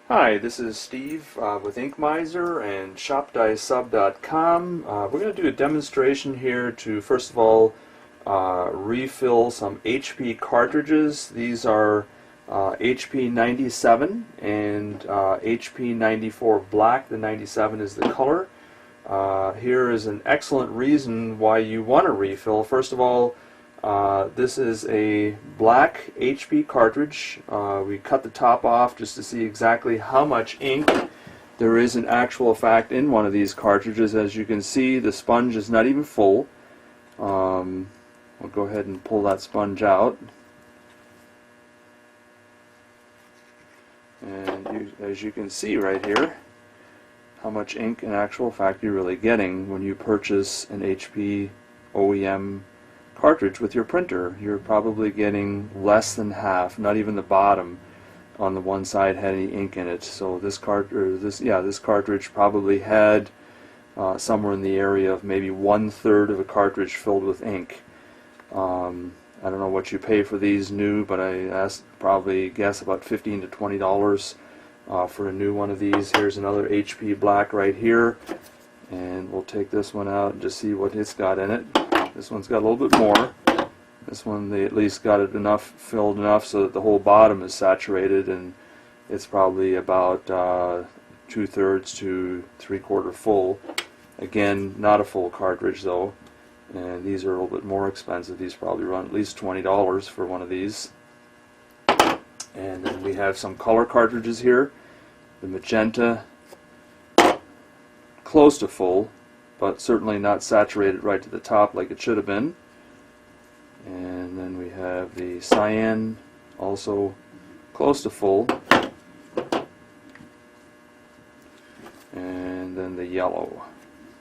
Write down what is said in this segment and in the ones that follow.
Hi, this is Steve with Ink Miser and ShopDieSub.com. We're going to do a demonstration here to first of all refill some HP cartridges. These are HP 97 and HP 94 black. The 97 is the color. Here is an excellent reason why you want to refill. First of all, this is a black HP cartridge. We cut the top off just to see exactly how much ink there is in actual fact in one of these cartridges. As you can see, the sponge is not even full. I'll go ahead and pull that sponge out. And as you can see right here, how much ink in actual fact you're really getting when you purchase an HP OEM cartridge with your printer. You're probably getting less than half, not even the bottom on the one side had any ink in it. So this cartridge probably had somewhere in the area of maybe 1/3 of a cartridge filled with ink. I don't know what you pay for these new, but I probably guess about $15 to $20 for a new one of these. Here's another HP black right here, and we'll take this one out and just see what it's got in it. This one's got a little bit more. This one, they at least got it filled enough so that the whole bottom is saturated, and it's probably about 2/3 to 3/4 full. Again, not a full cartridge though, and these are a little bit more expensive. These probably run at least $20 for one of these. And then we have some color cartridges here. The magenta, close to full, but certainly not saturated right to the top like it should have been. And then we have the cyan, also close to full. And then the yellow.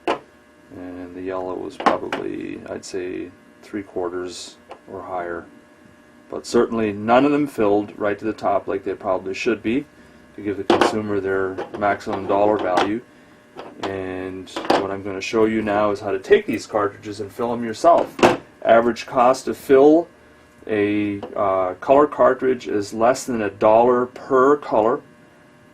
And the yellow was probably, I'd say, 3/4 or higher. But certainly none of them filled right to the top like they probably should be to give the consumer their maximum dollar value. And what I'm going to show you now is how to take these cartridges and fill them yourself. Average cost to fill a color cartridge is less than $1 per color.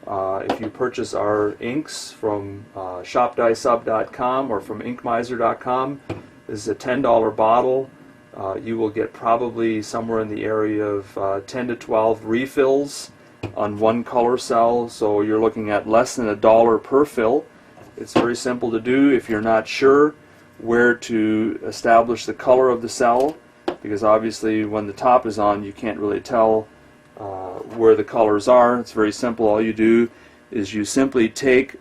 If you purchase our inks from ShopDieSub.com or from InkMiser.com, this is a $10 bottle. You will get probably somewhere in the area of 10 to 12 refills on one color cell, so you're looking at less than $1 per fill. It's very simple to do if you're not sure where to establish the color of the cell, because obviously when the top is on you can't really tell where the colors are. It's very simple. All you do is you simply take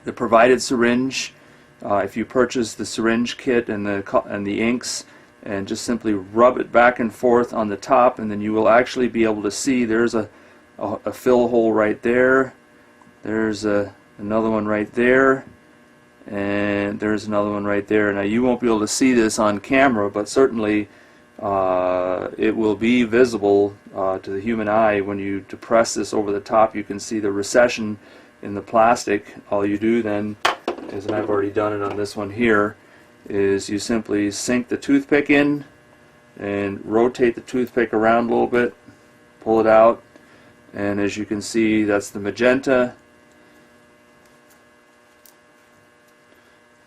the provided syringe, if you purchase the syringe kit and the inks, and just simply rub it back and forth on the top, and then you will actually be able to see there's a fill hole right there. There's another one right there, and there's another one right there. Now you won't be able to see this on camera, but certainly it will be visible to the human eye. When you depress this over the top, you can see the recession in the plastic. All you do then is, and I've already done it on this one here, is you simply sink the toothpick in and rotate the toothpick around a little bit, pull it out, and as you can see, that's the magenta,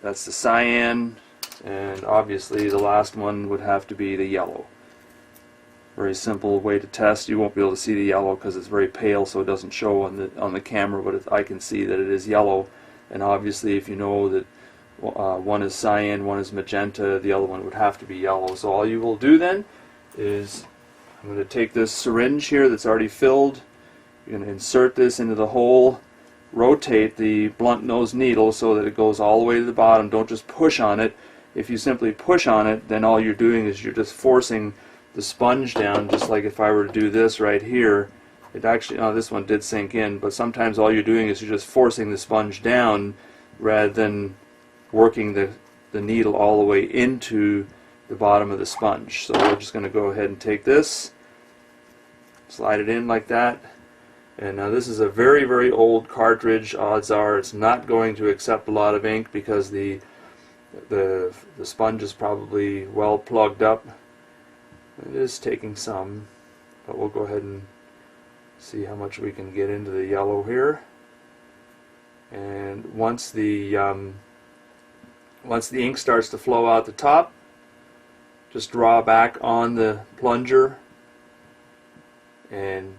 that's the cyan, and obviously the last one would have to be the yellow. Very simple way to test. You won't be able to see the yellow because it's very pale, so it doesn't show on the camera, but I can see that it is yellow. And obviously if you know that one is cyan, one is magenta, the other one would have to be yellow. So all you will do then is, I'm going to take this syringe here that's already filled, you're going to insert this into the hole, rotate the blunt nose needle so that it goes all the way to the bottom. Don't just push on it. If you simply push on it, then all you're doing is you're just forcing the sponge down, just like if I were to do this right here. It actually, this one did sink in, but sometimes all you're doing is you're just forcing the sponge down rather than working the needle all the way into the bottom of the sponge. So we're just going to go ahead and take this, slide it in like that, and now this is a very, very old cartridge. Odds are it's not going to accept a lot of ink because the sponge is probably well plugged up. It is taking some, but we'll go ahead and See how much we can get into the yellow here. And once the ink starts to flow out the top, just draw back on the plunger and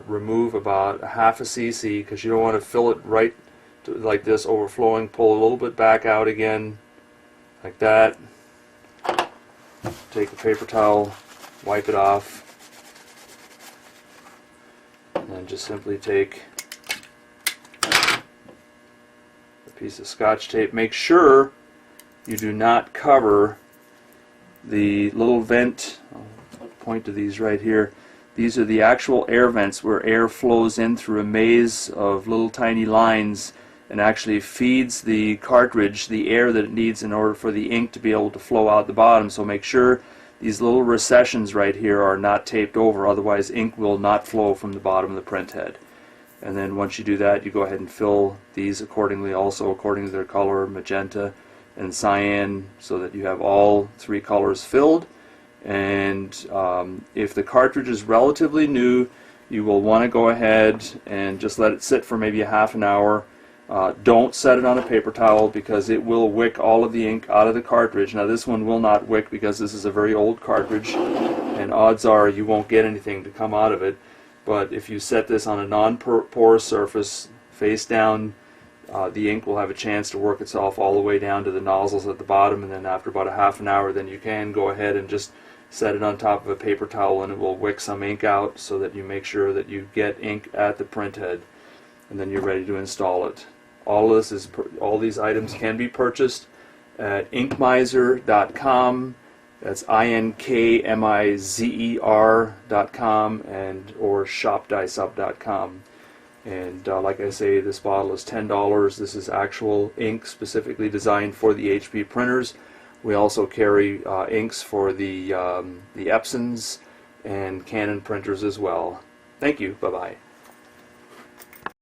remove about a half a cc, because you don't want to fill it right to, like this, overflowing. Pull a little bit back out again, like that. Take the paper towel, wipe it off, and then just simply take a piece of Scotch tape. Make sure you do not cover the little vent. I'll point to these right here. These are the actual air vents where air flows in through a maze of little tiny lines and actually feeds the cartridge the air that it needs in order for the ink to be able to flow out the bottom. So make sure these little recessions right here are not taped over, otherwise ink will not flow from the bottom of the print head. And then once you do that, you go ahead and fill these accordingly, also according to their color, magenta and cyan, so that you have all three colors filled. And if the cartridge is relatively new, you will want to go ahead and just let it sit for maybe a half an hour. Don't set it on a paper towel, because it will wick all of the ink out of the cartridge. Now this one will not wick because this is a very old cartridge, and odds are you won't get anything to come out of it. But if you set this on a non-porous surface, face down, the ink will have a chance to work itself all the way down to the nozzles at the bottom, and then after about a half an hour, then you can go ahead and just set it on top of a paper towel, and it will wick some ink out so that you make sure that you get ink at the print head, and then you're ready to install it. All these items can be purchased at inkmiser.com. That's inkmizer.com, and or shopdiceup.com. And like I say, this bottle is $10. This is actual ink specifically designed for the HP printers. We also carry inks for the Epsons and Canon printers as well. Thank you. Bye-bye.